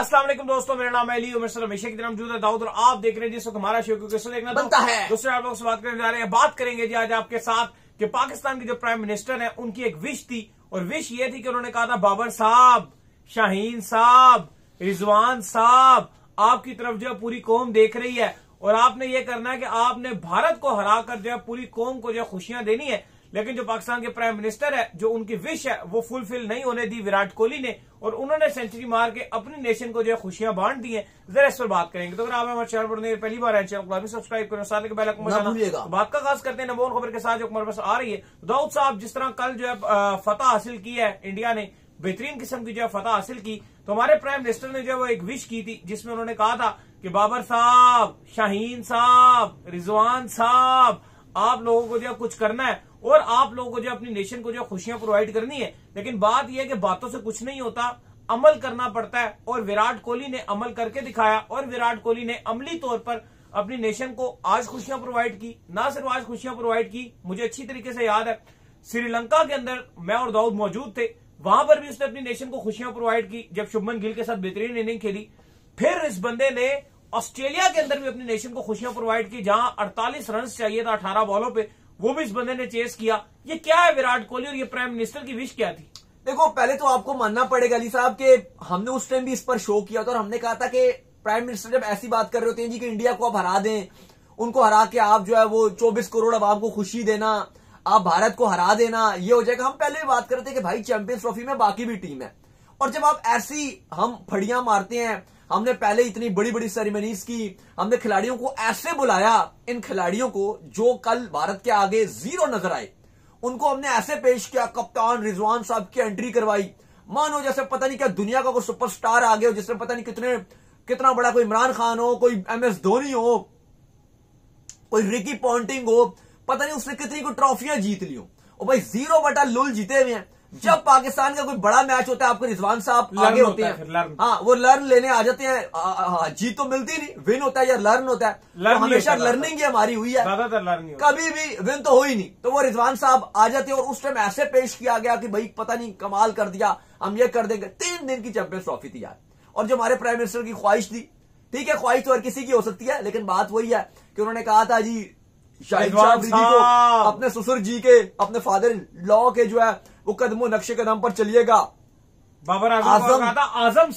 अस्सलाम वालेकुम दोस्तों, मेरा नाम है अली और मिस्टर हमेशा की तरह मौजूद है दाऊद और आप देख रहे हैं जिस वक्त हमारा शो को कैसे देखना बनता है। दूसरे आप लोग से बात करने जा रहे हैं। बात करेंगे जी आज आपके साथ कि पाकिस्तान के जो प्राइम मिनिस्टर है उनकी एक विश थी और विश ये थी कि उन्होंने कहा था बाबर साहब, शाहीन साहब, रिजवान साहब, आपकी तरफ जो है पूरी कौम देख रही है और आपने ये करना है कि आपने भारत को हराकर जो है पूरी कौम को जो है खुशियां देनी है। लेकिन जो पाकिस्तान के प्राइम मिनिस्टर है, जो उनकी विश है वो फुलफिल नहीं होने दी विराट कोहली ने और उन्होंने सेंचुरी मार के अपनी नेशन को जो है खुशियां बांट दी है। जरा इस पर बात करेंगे। तो अगर आप हमारे चैनल पर पहली बार है, चैनल को सब्सक्राइब करें, साथ में बेल आइकन बजाना। बात का खास करते हैं नंबर वन खबर के साथ जो हमारे पास आ रही है। दाऊद साहब, जिस तरह कल जो है फतह हासिल की है इंडिया ने, बेहतरीन किस्म की जो है फतह हासिल की, तो हमारे प्राइम मिनिस्टर ने जो है वो एक विश की थी जिसमें उन्होंने कहा था कि बाबर साहब, शाहीन साहब, रिजवान साहब, आप लोगों को जो है कुछ करना है और आप लोगों को जो अपनी नेशन को जो खुशियां प्रोवाइड करनी है। लेकिन बात यह है कि बातों से कुछ नहीं होता, अमल करना पड़ता है और विराट कोहली ने अमल करके दिखाया और विराट कोहली ने अमली तौर पर अपनी नेशन को आज खुशियां प्रोवाइड की। ना सिर्फ आज खुशियां प्रोवाइड की, मुझे अच्छी तरीके से याद है श्रीलंका के अंदर मैं और दाऊद मौजूद थे, वहां पर भी उसने अपनी नेशन को खुशियां प्रोवाइड की जब शुभमन गिल के साथ बेहतरीन इनिंग खेली। फिर इस बंदे ने ऑस्ट्रेलिया के अंदर भी अपनी नेशन को खुशियां प्रोवाइड की जहां 48 रन चाहिए था 18 बॉलों पे, वो भी इस बंदे ने चेस किया। ये क्या है विराट कोहली और ये प्राइम मिनिस्टर की विश क्या थी? देखो, पहले तो आपको मानना पड़ेगा अली साहब कि हमने उस टाइम भी इस पर शो किया था और हमने कहा था कि प्राइम मिनिस्टर जब ऐसी बात कर रहे होते हैं जी कि इंडिया को आप हरा दें, उनको हरा के आप जो है वो 24 करोड़ आवाम को खुशी देना, आप भारत को हरा देना, ये हो जाएगा। हम पहले भी बात कर रहे थे कि भाई चैंपियंस ट्रॉफी में बाकी भी टीम है और जब आप ऐसी हम फड़ियां मारते हैं, हमने पहले इतनी बड़ी बड़ी सेरेमनीज की, हमने खिलाड़ियों को ऐसे बुलाया, इन खिलाड़ियों को जो कल भारत के आगे जीरो नजर आए उनको हमने ऐसे पेश किया, कप्तान रिजवान साहब की एंट्री करवाई, मानो जैसे पता नहीं क्या दुनिया का कोई सुपरस्टार आ गया हो, जिसमें पता नहीं कितना बड़ा कोई इमरान खान हो, कोई MS धोनी हो, कोई रिकी पॉन्टिंग हो, पता नहीं उसने कितनी कोई ट्रॉफियां जीत ली हो। और भाई 0/0 जीते हुए हैं। जब पाकिस्तान का कोई बड़ा मैच होता है आपको रिजवान साहब आगे होते हैं, हाँ वो लर्न लेने आ जाते हैं। जीत तो मिलती नहीं, विन होता है या लर्न होता है, तो हमेशा लर्निंग ही हमारी हुई है, कभी भी विन तो हो ही नहीं। तो वो रिजवान साहब आ जाते हैं और उस टाइम ऐसे पेश किया गया कि भाई पता नहीं कमाल कर दिया, हम ये कर देंगे। 3 दिन की चैंपियंस ट्रॉफी थी यार। और जो हमारे प्राइम मिनिस्टर की ख्वाहिश थी, ठीक है ख्वाहिश तो हर किसी की हो सकती है, लेकिन बात वही है कि उन्होंने कहा था जी शाहिद अफरीदी को अपने ससुर जी के, अपने फादर लॉ के जो है वो कदमों नक्शे कदम पर चलिएगा। बाबर आजम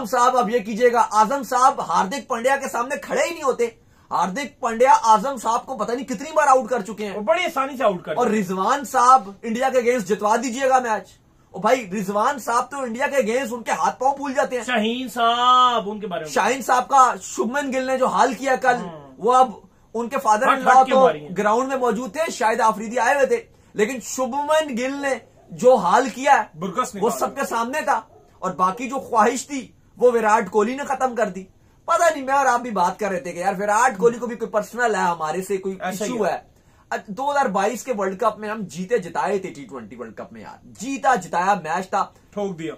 साहब अब ये कीजिएगा। आजम साहब हार्दिक पांड्या के सामने खड़े ही नहीं होते। हार्दिक पांड्या आजम साहब को पता नहीं कितनी बार आउट कर चुके हैं, बड़ी आसानी से आउट कर। और रिजवान साहब इंडिया के अगेंस्ट जितवा दीजिएगा मैच। और भाई रिजवान साहब तो इंडिया के अगेंस्ट उनके हाथ पांव फूल जाते हैं। शाहीन साहब, उनके बारे में शाहीन साहब का शुभमन गिल ने जो हाल किया कल, वो अब उनके फादर इन लॉ तो ग्राउंड में मौजूद थे, शाहिद अफरीदी आए हुए थे, लेकिन शुभमन गिल ने जो हाल किया वो सबके सामने था। और बाकी जो ख्वाहिश थी वो विराट कोहली ने खत्म कर दी। पता नहीं, मैं और आप भी बात कर रहे थे कि यार विराट कोहली को भी कोई पर्सनल है हमारे से, कोई इश्यू है। 2022 के वर्ल्ड कप में हम जीते जिताए थे, T20 वर्ल्ड कप में यार जीता जिताया मैच था, ठोक दिया।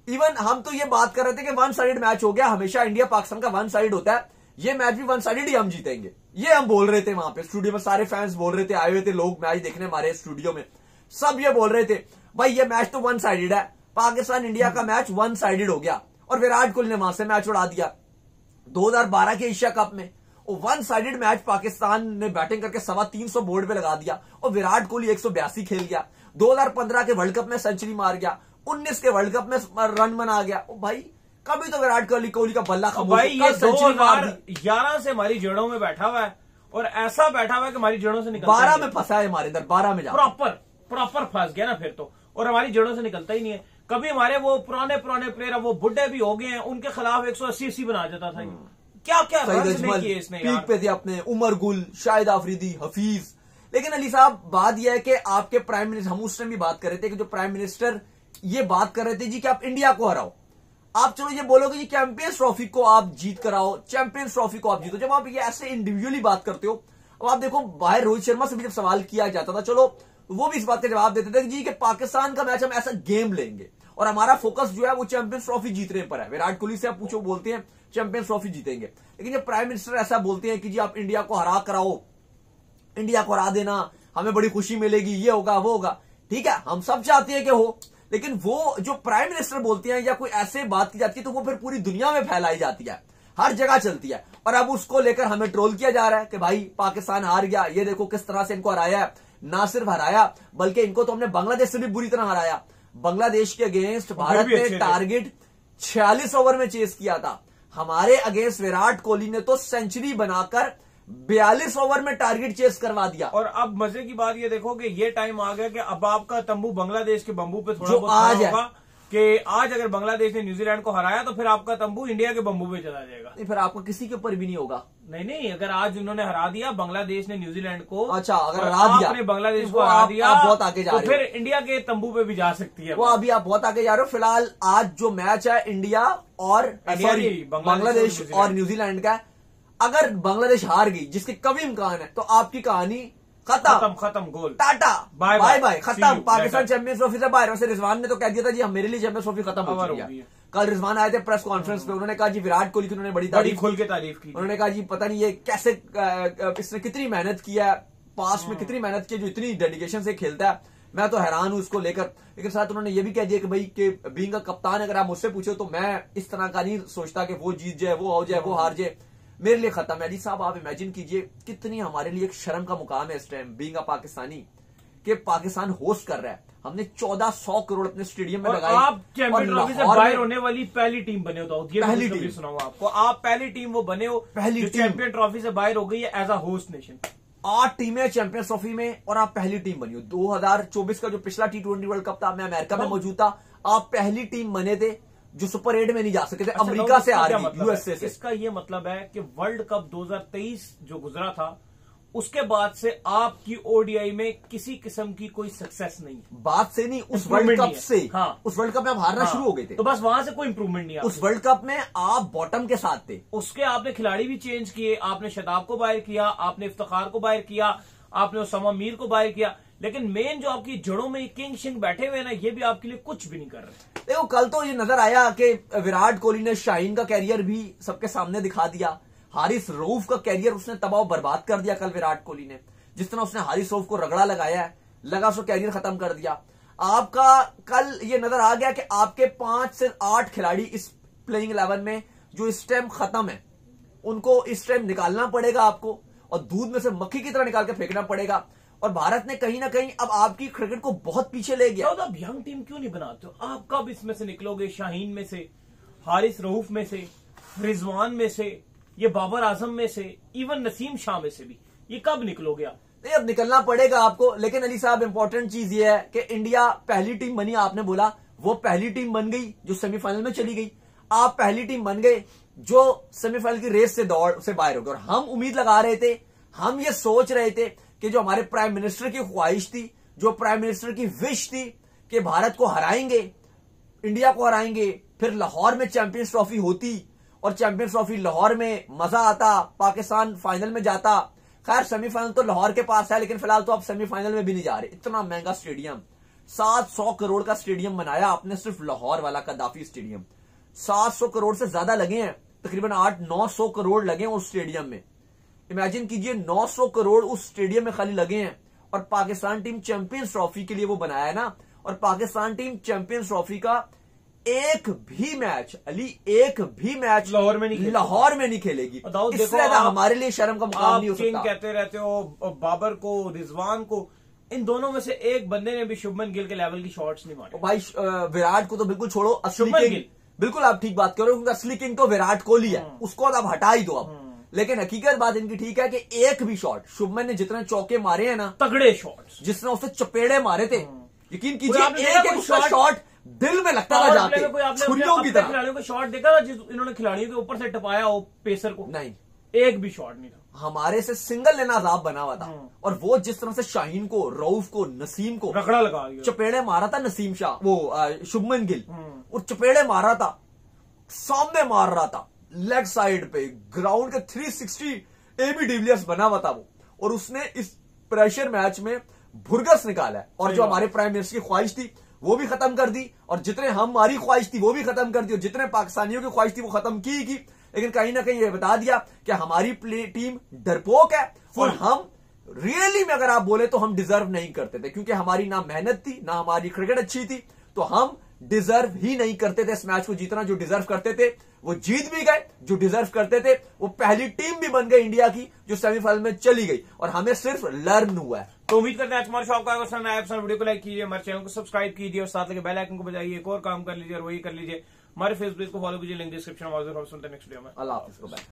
इवन हम तो ये बात कर रहे थे कि 1 साइडेड मैच हो गया। हमेशा इंडिया पाकिस्तान का 1 साइड होता है, ये मैच भी 1 साइडेड ही हम जीतेंगे, ये हम बोल रहे थे। वहां पे स्टूडियो में सारे फैंस बोल रहे थे, आए हुए थे लोग मैच देखने हमारे स्टूडियो में, सब ये बोल रहे थे भाई ये मैच तो 1 साइडेड है, पाकिस्तान इंडिया का मैच 1 साइडेड हो गया। और विराट कोहली ने वहां से मैच उड़ा दिया। 2012 के एशिया कप में 1 साइडेड मैच पाकिस्तान ने बैटिंग करके 325 बोर्ड पे लगा दिया और विराट कोहली 182 खेल गया। 2015 के वर्ल्ड कप में सेंचुरी मार गया, 19 के वर्ल्ड कप में रन बना गया। भाई कभी तो विराट कोहली का बल्ला खामोश। भाई ये 2011 से हमारी जड़ों में बैठा हुआ है और ऐसा बैठा हुआ है कि हमारी जड़ों से निकलता 12 में फंसा है, हमारे इधर 12 में प्रॉपर फंस गया ना फिर तो, और हमारी जड़ों से निकलता ही नहीं है। कभी हमारे वो पुराने प्लेयर, वो बुढ़े भी हो गए हैं, उनके खिलाफ 180 बना जाता था। क्या किए इसने पीक पे थे अपने, उमर गुल, शाहिद अफरीदी, हफीज। लेकिन अली साहब बात यह है कि आपके प्राइम मिनिस्टर, हम उस टाइम भी बात कर रहे थे कि जो प्राइम मिनिस्टर ये बात कर रहे थे जी कि आप इंडिया को हराओ, आप चलो ये बोलोगे जी चैंपियंस ट्रॉफी को आप जीत कराओ, चैंपियंस ट्रॉफी को आप जीतो। जब आप ये ऐसे इंडिविजुअली बात करते हो, अब आप देखो बाहर रोहित शर्मा से भी जब सवाल किया जाता था, चलो वो भी इस बात का जवाब देते थे जी कि पाकिस्तान का मैच हम ऐसा गेम लेंगे और हमारा फोकस जो है वो चैंपियंस ट्रॉफी जीतने पर है। विराट कोहली से आप पूछो, बोलते हैं चैंपियंस ट्रॉफी जीतेंगे। लेकिन जब प्राइम मिनिस्टर ऐसा बोलते हैं कि जी आप इंडिया को हरा कराओ, इंडिया को हरा देना, हमें बड़ी खुशी मिलेगी, ये होगा वो होगा, ठीक है हम सब चाहते हैं कि हो, लेकिन वो जो प्राइम मिनिस्टर बोलते हैं या कोई ऐसे बात की जाती है तो वो फिर पूरी दुनिया में फैलाई जाती है, हर जगह चलती है। और अब उसको लेकर हमें ट्रोल किया जा रहा है कि भाई पाकिस्तान हार गया, ये देखो किस तरह से इनको हराया है। ना सिर्फ हराया बल्कि इनको तो हमने बांग्लादेश से भी बुरी तरह हराया। बांग्लादेश के अगेंस्ट भारत ने टारगेट 46 ओवर में चेस किया था। हमारे अगेंस्ट विराट कोहली ने तो सेंचुरी बनाकर 42 ओवर में टारगेट चेस करवा दिया। और अब मजे की बात ये देखो कि ये टाइम आ गया कि अब आपका तंबू बांग्लादेश के बम्बू पे थोड़ा बहुत आज होगा कि आज अगर बांग्लादेश ने न्यूजीलैंड को हराया तो फिर आपका तंबू इंडिया के बम्बू पे चला जाएगा। नहीं, फिर आपका किसी के ऊपर भी नहीं होगा। नहीं, अगर आज उन्होंने हरा दिया बांग्लादेश ने न्यूजीलैंड को, अच्छा अगर हरा दिया, आपने बांग्लादेश को हरा दिया, आप बहुत आगे जा रहे हो, तो फिर इंडिया के तंबू पे भी जा सकती है वो। अभी आप बहुत आगे जा रहे हो। फिलहाल आज जो मैच है इंडिया और बांग्लादेश और न्यूजीलैंड का, अगर बांग्लादेश हार गई जिसके कभी इम्कान है तो आपकी कहानी खत्म गोल, टाटा बाय बाय खत्म। पाकिस्तान चैंपियंस ट्रॉफी से बाहर। वैसे रिजवान ने तो कह दिया था जी हम मेरे लिए चैंपियंस ट्रॉफी खत्म हो चुकी है। कल रिजवान आए थे प्रेस कॉन्फ्रेंस पे, उन्होंने कहा जी विराट कोहली की उन्होंने बड़ी खोल के तारीफ की। उन्होंने कहा जी पता नहीं ये कैसे इसने कितनी मेहनत किया है, पास्ट में कितनी मेहनत की जो इतनी डेडिकेशन से खेलता है, मैं तो हैरान हूं इसको लेकर। लेकिन साथ उन्होंने ये भी कह दिया कि भाई कि बीइंग अ कप्तान अगर आप मुझसे पूछो तो मैं इस तरह का नहीं सोचता कि वो जीत जाए, वो हो जाए, वो हार जाए, मेरे लिए खत्म है। अली साहब आप इमेजिन कीजिए कितनी हमारे लिए एक शर्म का मुकाम है इस टाइम बीइंग अ पाकिस्तानी कि पाकिस्तान होस्ट कर रहा है। हमने 1400 करोड़ अपने स्टेडियम में लगाए। आप चैंपियन ट्रॉफी से बाहर होने वाली पहली टीम बने हो, ये पहली टीम सुनाऊं आपको, आप पहली टीम वो बने हो पहली चैंपियन ट्रॉफी से बाहर हो गई है एज अ होस्ट नेशन। 8 टीमें चैंपियंस ट्रॉफी में और आप पहली टीम बनी हो। 2024 का जो पिछला T20 वर्ल्ड कप था, मैं अमेरिका में मौजूद था, आप पहली टीम बने थे जो सुपर 8 में नहीं जा सके थे। अमेरिका से आ रही यूएसए से। इसका ये मतलब है कि वर्ल्ड कप 2023 जो गुजरा था उसके बाद से आपकी ओडीआई में किसी किस्म की कोई सक्सेस नहीं है। बात से नहीं, उस वर्ल्ड कप से, हाँ, उस वर्ल्ड कप में आप हारना शुरू हो गए थे, तो बस वहां से कोई इंप्रूवमेंट नहीं। उस वर्ल्ड कप में आप बॉटम के साथ थे। उसके आपने खिलाड़ी भी चेंज किए, आपने शदाब को बाहर किया, आपने इफ्तिखार को बाहर किया, आपने उसामा मीर को बाहर किया, लेकिन मेन जो आपकी जड़ों में किंग शिंग बैठे हुए ना, ये भी आपके लिए कुछ भी नहीं कर रहे। देखो कल तो ये नजर आया कि विराट कोहली ने शाहीन का कैरियर भी सबके सामने दिखा दिया। हारिस रऊफ का कैरियर उसने तबाह बर्बाद कर दिया कल विराट कोहली ने। जिस तरह उसने हारिस रऊफ को रगड़ा लगाया है, लगा उसको कैरियर खत्म कर दिया। आपका कल ये नजर आ गया कि आपके 5 से 8 खिलाड़ी इस प्लेइंग 11 में जो इस टाइम खत्म है, उनको इस टाइम निकालना पड़ेगा आपको, और दूध में से मक्खी की तरह निकाल के फेंकना पड़ेगा। और भारत ने कहीं ना कहीं अब आपकी क्रिकेट को बहुत पीछे ले गया। तो अब यंग टीम क्यों नहीं बनाते हो? आप कब इसमें से निकलोगे? शाहीन में से, हारिस रऊफ में से, रिजवान में से, ये बाबर आजम में से, इवन नसीम शाह में से भी, ये कब निकलोगे आप? नहीं, अब निकलना पड़ेगा आपको। लेकिन अली साहब इंपॉर्टेंट चीज ये है कि इंडिया पहली टीम बनी, आपने बोला वो पहली टीम बन गई जो सेमीफाइनल में चली गई। आप पहली टीम बन गए जो सेमीफाइनल की रेस से दौड़ से बाहर हो गए। और हम उम्मीद लगा रहे थे, हम ये सोच रहे थे कि जो हमारे प्राइम मिनिस्टर की ख्वाहिश थी, जो प्राइम मिनिस्टर की विश थी कि भारत को हराएंगे, इंडिया को हराएंगे, फिर लाहौर में चैंपियंस ट्रॉफी होती और चैंपियंस ट्रॉफी लाहौर में मजा आता, पाकिस्तान फाइनल में जाता। खैर सेमीफाइनल तो लाहौर के पास है, लेकिन फिलहाल तो आप सेमीफाइनल में भी नहीं जा रहे। इतना महंगा स्टेडियम, 700 करोड़ का स्टेडियम बनाया आपने, सिर्फ लाहौर वाला कद्दाफी स्टेडियम। 700 करोड़ से ज्यादा लगे हैं, तकरीबन 800-900 करोड़ लगे हैं उस स्टेडियम में। इमेजिन कीजिए 900 करोड़ उस स्टेडियम में खाली लगे हैं। और पाकिस्तान टीम चैंपियंस ट्रॉफी के लिए वो बनाया है ना, और पाकिस्तान टीम चैंपियंस ट्रॉफी का एक भी मैच, अली एक भी मैच लाहौर में नहीं खेलेगी। इससे ज्यादा हमारे लिए शर्म का मुकाम नहीं हो सकता। कहते रहते हो बाबर को, रिजवान को, इन दोनों में से एक बंदे ने भी शुभमन गिल के लेवल की शॉट्स नहीं मारे। भाई विराट को तो बिल्कुल छोड़ो, असली किंग, बिल्कुल आप ठीक बात करो, क्योंकि असली किंग तो विराट कोहली है, उसको आप हटा ही दो अब। लेकिन हकीकत बात इनकी ठीक है कि एक भी शॉट, शुभमन ने जितने चौके मारे हैं ना, तगड़े शॉट्स, जिसने उससे चपेड़े मारे थे, यकीन कीजिए एक शॉट दिल में लगता था जाके, छुरियों की तरह। खिलाड़ियों का शॉट देखा था जिस इन्होंने खिलाड़ियों के ऊपर से टपाया हो पेसर को? नहीं, एक भी शॉट नहीं था। हमारे से सिंगल लेना अजाब बना हुआ था। और वो जिस तरह से शाहीन को, रऊफ को, नसीम को रगड़ा लगा चपेड़े मारा था, नसीम शाह वो शुभमन गिल, और चपेड़े मारा था, सामने मार रहा था लेग साइड पे, ग्राउंड के 360 एबी डिविलियर्स बना हुआ था वो, और उसने इस प्रेशर मैच में भुरगस निकाला है। और जो हमारे प्राइम मिनिस्टर की ख्वाहिश थी वो भी खत्म कर दी, और जितने हमारी ख्वाहिश थी वो भी खत्म कर दी, और जितने पाकिस्तानियों की ख्वाहिश थी वो खत्म की। लेकिन कहीं ना कहीं ये बता दिया कि हमारी टीम डरपोक है, और हम रियली में अगर आप बोले तो हम डिजर्व नहीं करते थे, क्योंकि हमारी ना मेहनत थी, ना हमारी क्रिकेट अच्छी थी। तो हम डिजर्व ही नहीं करते थे इस मैच को जीतना। जो डिजर्व करते थे वो जीत भी गए, जो डिजर्व करते थे वो पहली टीम भी बन गई इंडिया की जो सेमीफाइनल में चली गई, और हमें सिर्फ लर्न हुआ है। तो उम्मीद करते हैं आज हमारे शॉप का वीडियो को लाइक कीजिए, हमारे चैनल को सब्सक्राइब कीजिए और साथ लगे बेल आइकन को बजाइए। एक और काम कर लीजिए और वही कर लीजिए, हमारे फेसबुक को फॉलो कीजिए, लिंक डिस्क्रिप्शन में मौजूद है। नेक्स्ट वीडियो में अल्लाह हाफिज।